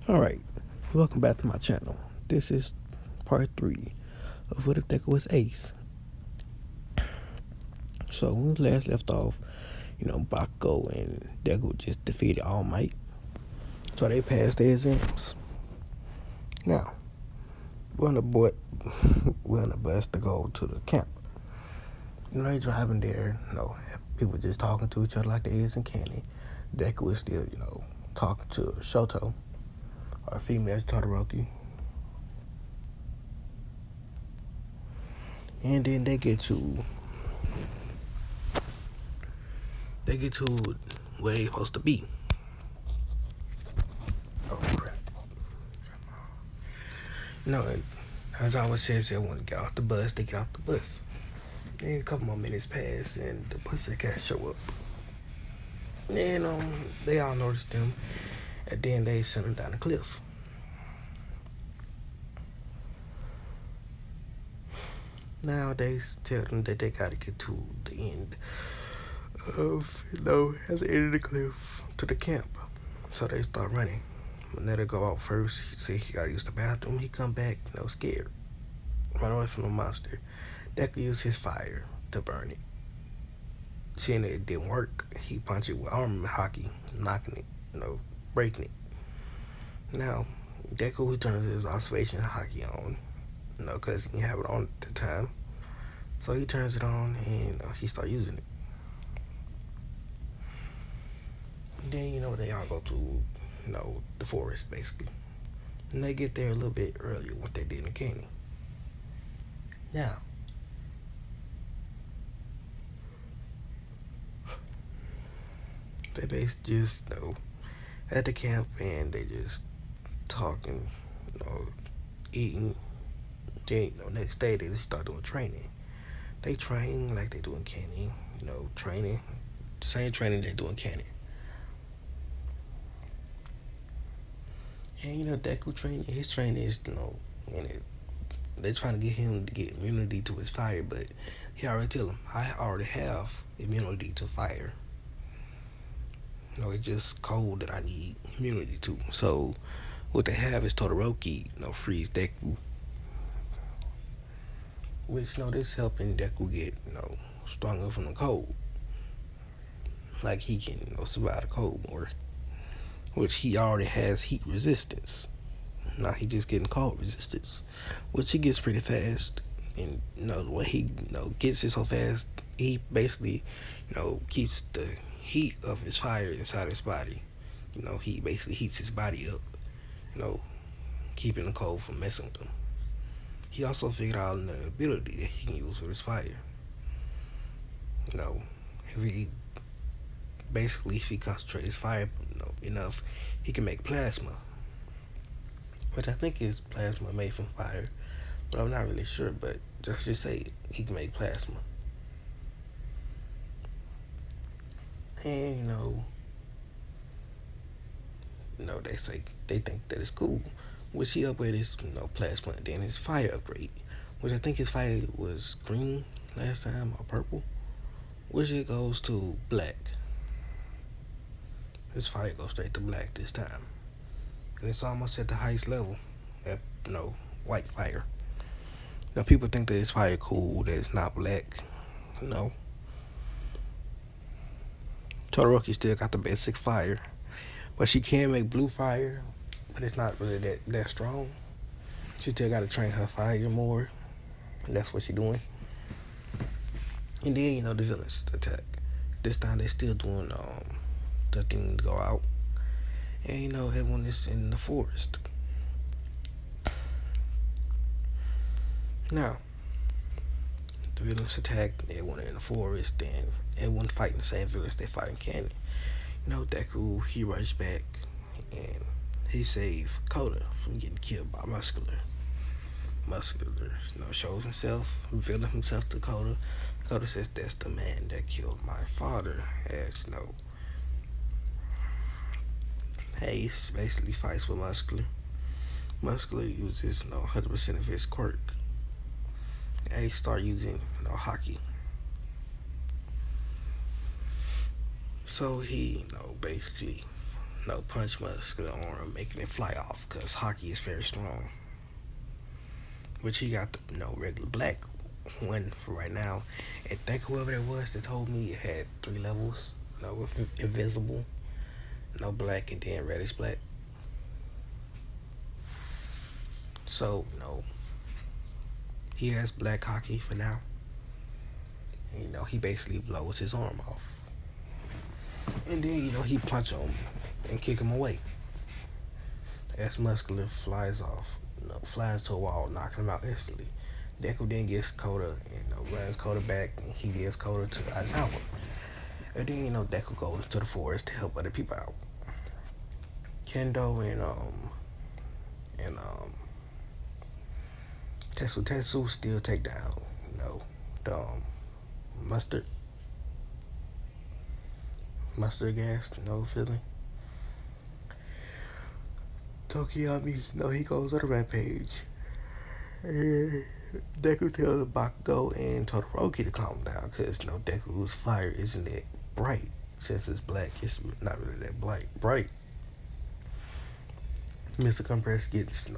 Alright, welcome back to my channel. This is part 3 of What If Deku was Ace. So when we last left off, Bakugo and Deku just defeated All Might. So they passed their exams. Now, we're on the bus to go to the camp. They driving there, people just talking to each other like they is in Candy. Deku is still, talking to Shoto, our female Todoroki. And then they get to where they supposed to be. Oh crap. As I always says, everyone get off the bus, they get off the bus. Then a couple more minutes pass and the Pussycats show up. And they all notice them, and then they send them down the cliff. Now they tell them that they gotta get to the end of, at the end of the cliff to the camp. So they start running. When they go out first, he say he gotta use the bathroom. He come back, scared. Run away from the monster. Deku use his fire to burn it. Seeing that it didn't work, he punched it with arm hockey, knocking it, breaking it. Now, Deku turns his observation hockey on, because he didn't have it on at the time. So he turns it on and he start using it. And then, they all go to, the forest, basically. And they get there a little bit earlier than what they did in Candy. Now, they basically just, at the camp, and they just talking, eating. Then, next day they just start doing training. They train like they do in Candy, training. The same training they do in Candy. And, Deku training, his training is, in it. They're trying to get him to get immunity to his fire, but he already tell him, I already have immunity to fire. It's just cold that I need immunity to. So what they have is Todoroki, freeze Deku. Which, this helping Deku get, stronger from the cold. Like he can, survive the cold more. Which he already has heat resistance. Now he just getting cold resistance, which he gets pretty fast. And when he gets it so fast, he basically keeps the heat of his fire inside his body. He basically heats his body up, keeping the cold from messing with him. He also figured out an ability that he can use with his fire. If he concentrates his fire enough, he can make plasma. Which I think is plasma made from fire, but I'm not really sure. But just say he can make plasma, and they think that it's cool. Which he upgraded his plasma, and then his fire upgrade, which I think his fire was green last time or purple, which it goes to black. His fire goes straight to black this time. And it's almost at the highest level at, white fire. People think that it's fire cool, that it's not black. Todoroki still got the basic fire. But she can make blue fire, but it's not really that strong. She still got to train her fire more. And that's what she's doing. And then, the villains attack. This time they still doing the thing to go out. And everyone is in the forest. Now, the villains attack, everyone in the forest, and everyone fighting the same villains they fight in Candy. Deku, he rushed back and he saved Koda from getting killed by Muscular. Muscular, shows himself, revealing himself to Koda. Koda says that's the man that killed my father. As Ace basically fights with Muscular. Muscular uses 100% of his quirk. Ace start using hockey. So he basically no punch muscular arm, making it fly off because hockey is very strong. Which he got the regular black one for right now. And think whoever that was that told me it had 3 levels. With invisible, black, and then reddish black. So he has black hockey for now. And, he basically blows his arm off. And then, he punch him and kick him away. As muscular flies off, flies to a wall, knocking him out instantly. Deku then gets Koda and runs Koda back, and he gets Koda to Aizawa. And then, Deku goes to the forest to help other people out. Kendo and Tetsu still take down, the mustard gas, feeling. Tokiyami, he goes on a rampage. And Deku tells Bakugo and Todoroki to calm down because, Deku's fire isn't that bright. Since it's black, it's not really that bright. Mr. Compress gets,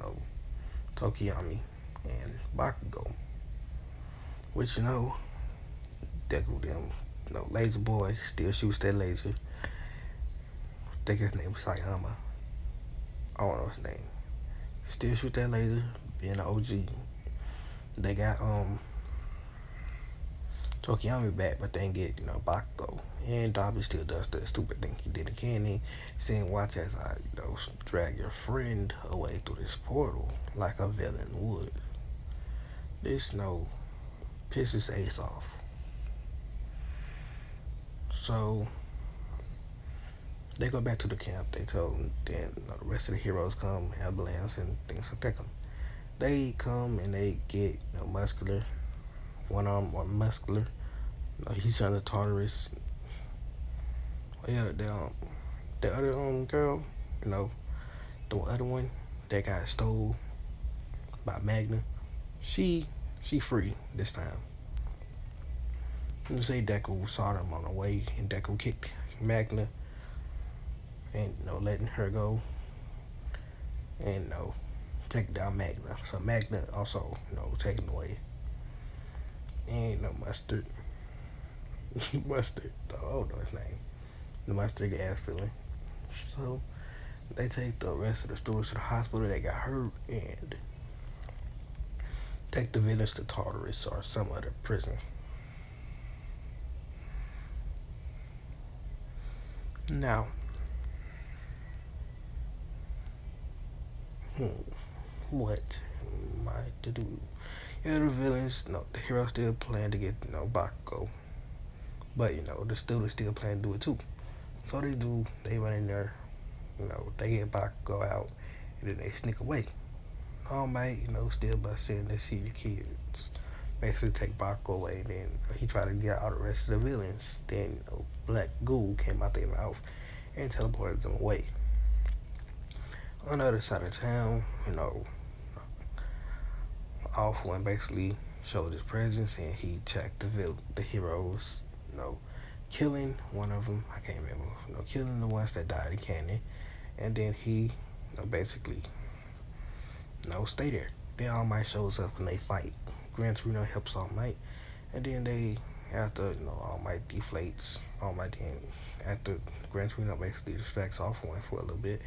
Tokiyami and Bakugo. Which, Deku them, Laser Boy still shoots that laser. I think his name is Sayama. I don't know his name. Still shoot that laser, being an OG. They got Tokiyami back, but they ain't get, Bakugo. And Dobby still does that stupid thing he did again. He saying, watch as I, drag your friend away through this portal like a villain would. This, pisses Ace off. So, they go back to the camp. They told them, then the rest of the heroes come, ambulance, and things attack them. They come and they get, muscular, one arm or muscular. He's on the Tartarus. Yeah, the other girl, the other one that got stole by Magna, she free this time. You say Deku saw them on the way, and Deku kicked Magna, and letting her go, and take down Magna. So Magna also taken away, and Mustard, Mustard. I don't know his name. The mustard gas feeling. So they take the rest of the students to the hospital. They got hurt and take the villains to Tartarus or some other prison. Now, what am I to do? Yeah, the villains, the heroes still plan to get, Bakugo. But, the students still plan to do it too. So they run in there, they get Bakugo out, and then they sneak away. All Might, still busting to see the kids. Basically take Bakugo away, and then he tried to get out the rest of the villains. Then, Black Ghoul came out their mouth and teleported them away. On the other side of town, Off One basically showed his presence, and he checked the heroes, killing one of them. I can't remember. Killing the ones that died in Canyon, and then he, basically, stay there. Then All Might shows up and they fight. Gran Torino helps All Might, and then after All Might deflates, All Might then after Gran Torino basically distracts Off One for a little bit,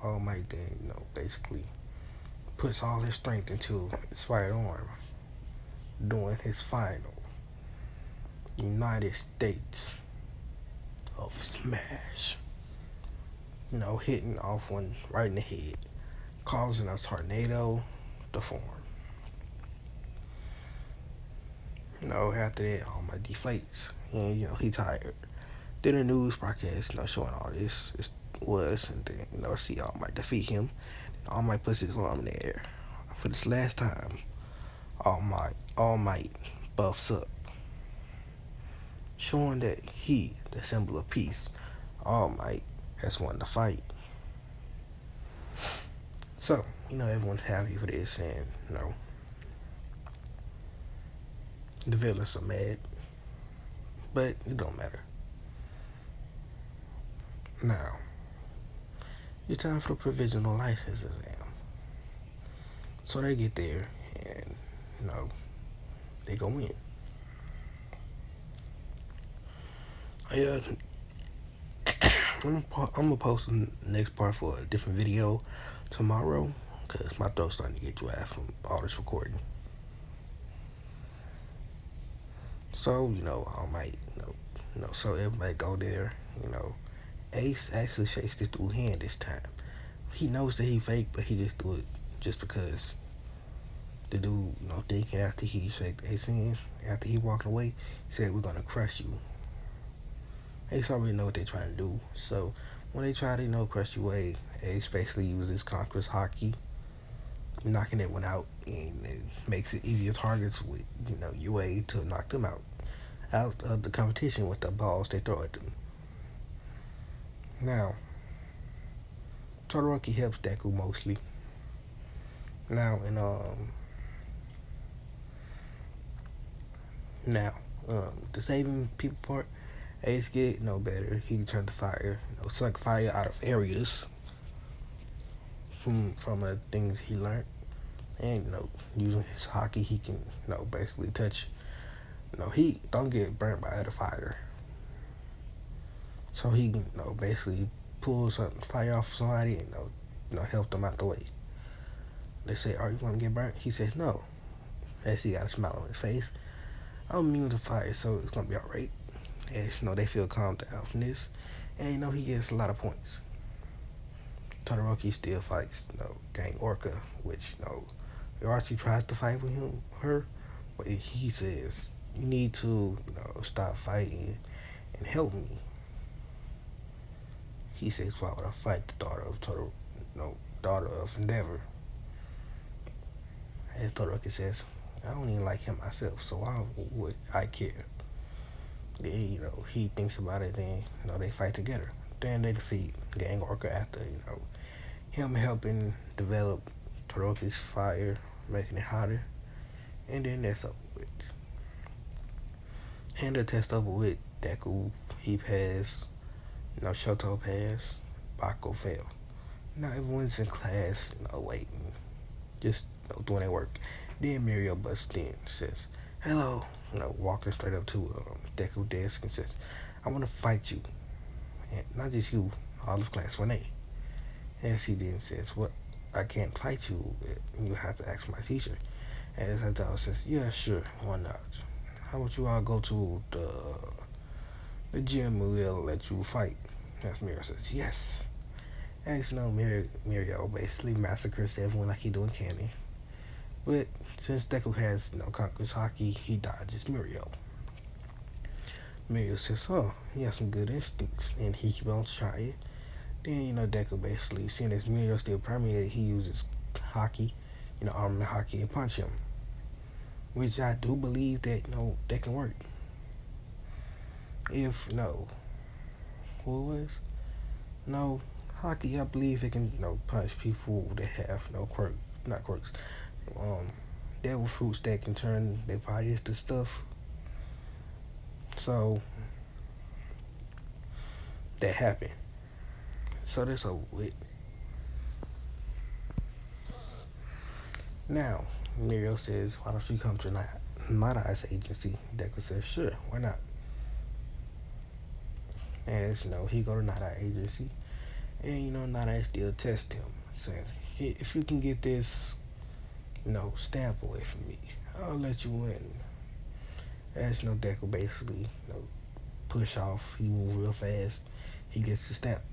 All Might then basically puts all his strength into his right arm, doing his final United States of Smash. Hitting Off One right in the head, causing a tornado to form. After that, All Might deflates, and he tired. Then the news broadcast, showing all this was, and then see All Might defeat him. All Might puts his arm in the air. For this last time, All Might buffs up, showing that he, the symbol of peace, All Might, has won the fight. So, everyone's happy for this, and, the villains are mad, but it don't matter. Now, it's time for the provisional license exam. So they get there and, you know, they go in. Yeah, I'm gonna post the next part for a different video tomorrow because my throat's starting to get dry from all this recording. So, I might, so everybody go there, Ace actually shakes this dude's hand this time. He knows that he fake, but he just do it just because the dude, thinking after he shake Ace's hand, after he walked away, he said, "We're gonna crush you." Ace already know what they're trying to do. So when they try to, crush you away, Ace basically uses Conqueror's hockey, knocking that one out, and it makes it easier targets with, UA to knock them out of the competition with the balls they throw at them. Now, Todoroki helps Deku mostly. Now, the saving people part, Ace get no better. He can turn the fire, suck fire out of areas from things he learned, and using his hockey, he can basically touch. He don't get burnt by other fire, so he can basically pull something fire off somebody and help them out the way. They say, "Are you gonna get burnt?" He says, "No." As he got a smile on his face, "I'm immune to fire, so it's gonna be alright." As they feel calmed down from this, and he gets a lot of points. Todoroki still fights, Gang Orca, which Archie tries to fight with her, but he says, "You need to, stop fighting and help me." He says, "Why would I fight the daughter of Endeavor?" As Todoroki says, "I don't even like him myself, so why would I care?" Then, he thinks about it, then, they fight together. Then they defeat Gang Orca after, him helping develop Todoroki's fire, making it hotter. And then that's over with. And the test over with, Deku, he passed, Shoto passed, Bako failed. Now everyone's in class, waiting, just doing their work. Then Mirio busts in, says, "Hello," walking straight up to Deku's desk and says, "I want to fight you, and not just you, all of class 1A." And she then says, "What? I can't fight you. You have to ask my teacher." And Satao says, "Yeah, sure, why not? How about you all go to the gym and we'll let you fight?" As Mirio says, "Yes." And Mirio basically massacres everyone like he doing Candy. But since Deku has, Conqueror's hockey, he dodges Mirio. Mirio says, "Oh, he has some good instincts," and he keeps on trying. Then, Deku basically, seeing as Mirio still permeated, he uses hockey, armament hockey, and punch him. Which I do believe that, that can work. If, what was? Hockey, I believe it can, punch people that have, not quirks, devil fruits that can turn their bodies to stuff. So, that happened. So that's over with. Now, Mirio says, "Why don't you come to Night Eye's agency?" Deku says, "Sure, why not?" As he go to Night Eye agency, and Night Eye still test him, saying, "If you can get this, stamp away from me, I'll let you in." As Deku basically, push off, he moves real fast, he gets the stamp.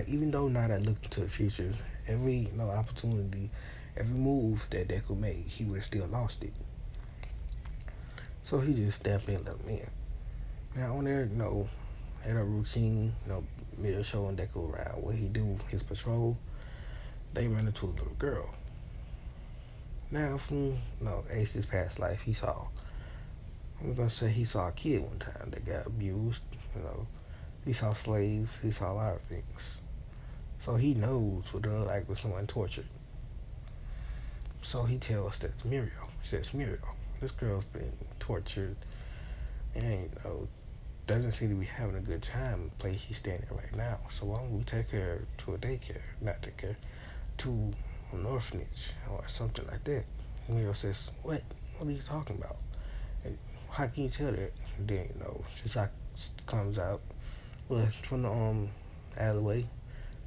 Even though Night Eye looked into the future, every opportunity, every move that Deku made, he would have still lost it. So he just stamped in and let him in. Now on there, at a routine, Mirio showing Deku around where he do his patrol, they run into a little girl. Now from Ace's past life, he saw a kid one time that got abused, he saw slaves, he saw a lot of things. So he knows what it look like with someone tortured. So he tells that to Mirio. He says, "Mirio, this girl's been tortured, and doesn't seem to be having a good time in the place she's staying in right now. So why don't we take her to a daycare, not take her to an orphanage or something like that? And Mirio says, what? What are you talking about? And how can you tell that? And then, Shizaki comes out. Well, from the alleyway.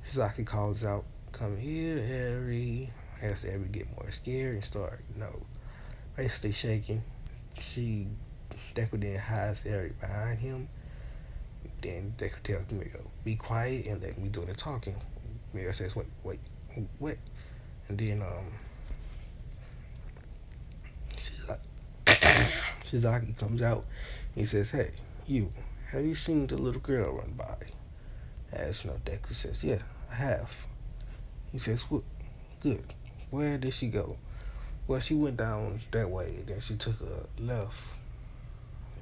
Shizaki calls out, come here, Harry. As Harry get more scared and start, basically shaking. She Deku then hides Harry behind him. Then Deku tells Mirio, be quiet and let me do the talking. Mirio says, wait, what? And then Shizaki comes out. He says, hey, you, have you seen the little girl run by? As Deku says, yeah, I have. He says, what? Good. Where did she go? Well, she went down that way, then she took a left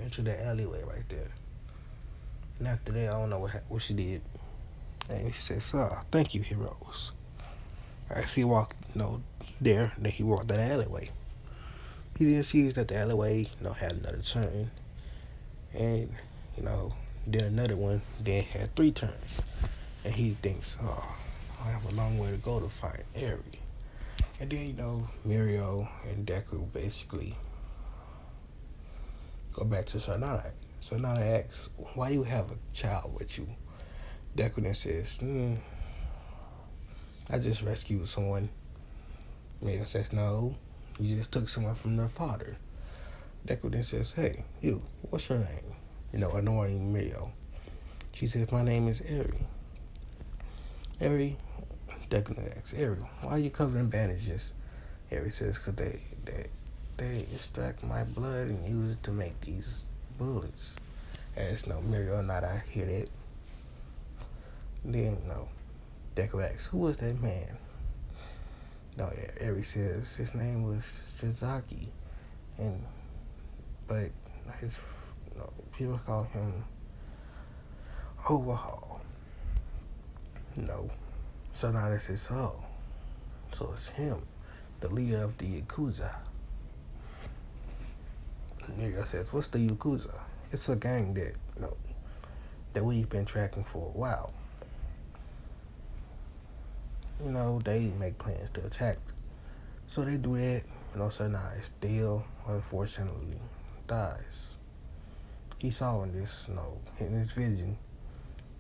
into that alleyway right there. And after that, I don't know what she did. And he says, thank you, heroes. As he walked, there, then he walked that alleyway. He then sees that the alleyway, had another turn. And, then another one, then had 3 turns. And he thinks, I have a long way to go to find Eri. And then, Mirio and Deku basically go back to Sanada. Sanada asks, why do you have a child with you? Deku then says, I just rescued someone. Mirio says, no, you just took someone from their father. Deku then says, hey, you, what's your name? Annoying Mirio. She says, my name is Eri. Eri, Deku asks, Eri, why are you covered in bandages? Eri says, because they extract my blood and use it to make these bullets. As Mirio not I hear that. Then Deku asks, who was that man? Eri says his name was Shizaki, but his people call him Overhaul. Sanada says, so it's him, the leader of the Yakuza. Mirio says, what's the Yakuza? It's a gang that we've been tracking for a while. They make plans to attack. So they do that. Sanada still, unfortunately, dies. He saw in this, in his vision,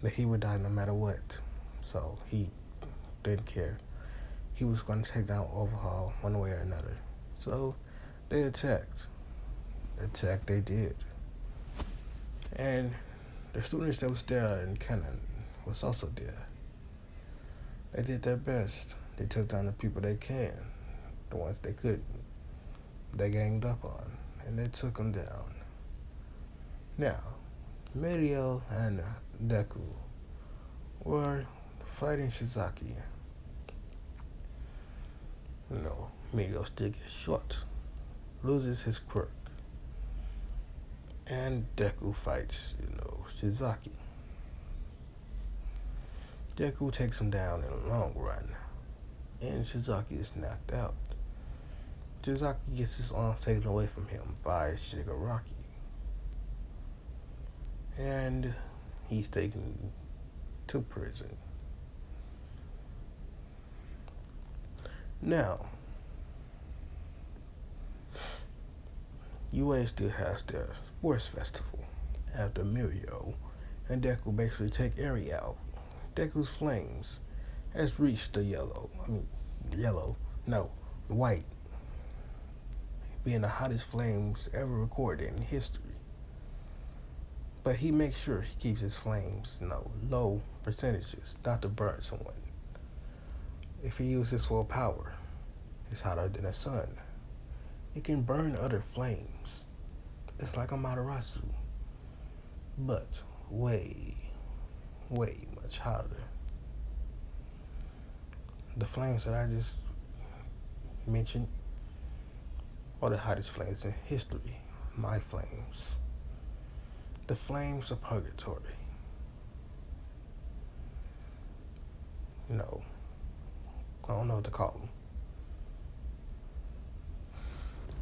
that he would die no matter what. So he didn't care. He was going to take down Overhaul one way or another. So they attacked. Attack they did. And the students that was there in Cannon was also there. They did their best. They took down the people they can. The ones they couldn't. They ganged up on. And they took them down. Now, Mirio and Deku were fighting Shizaki. Mirio still gets shot. Loses his quirk. And Deku fights, Shizaki. Deku takes him down in the long run. And Shizaki is knocked out. Shizaki gets his arms taken away from him by Shigaraki. And he's taken to prison. Now, UA still has their sports festival after Mirio and Deku basically take Eri out. Deku's flames has reached the white, being the hottest flames ever recorded in history. But he makes sure he keeps his flames, low percentages, not to burn someone. If he uses full power, it's hotter than the sun. It can burn other flames. It's like a Materasu, but way, way much hotter. The flames that I just mentioned are the hottest flames in history. My flames. The flames of purgatory. I don't know what to call them.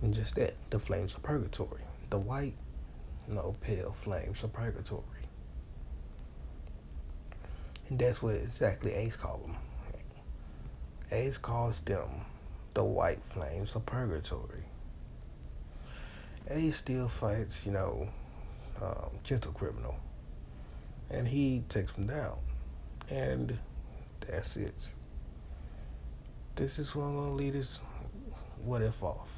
And just that, the flames of purgatory. The white pale flames of purgatory. And that's what exactly Ace called them. Ace calls them the white flames of purgatory. Ace still fights, Gentle Criminal. And he takes him down. And that's it. This is where I'm going to leave this what if off.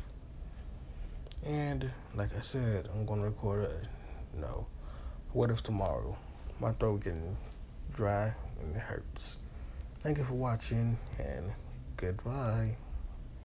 And like I said, I'm going to record what if tomorrow. My throat getting dry and it hurts. Thank you for watching and goodbye.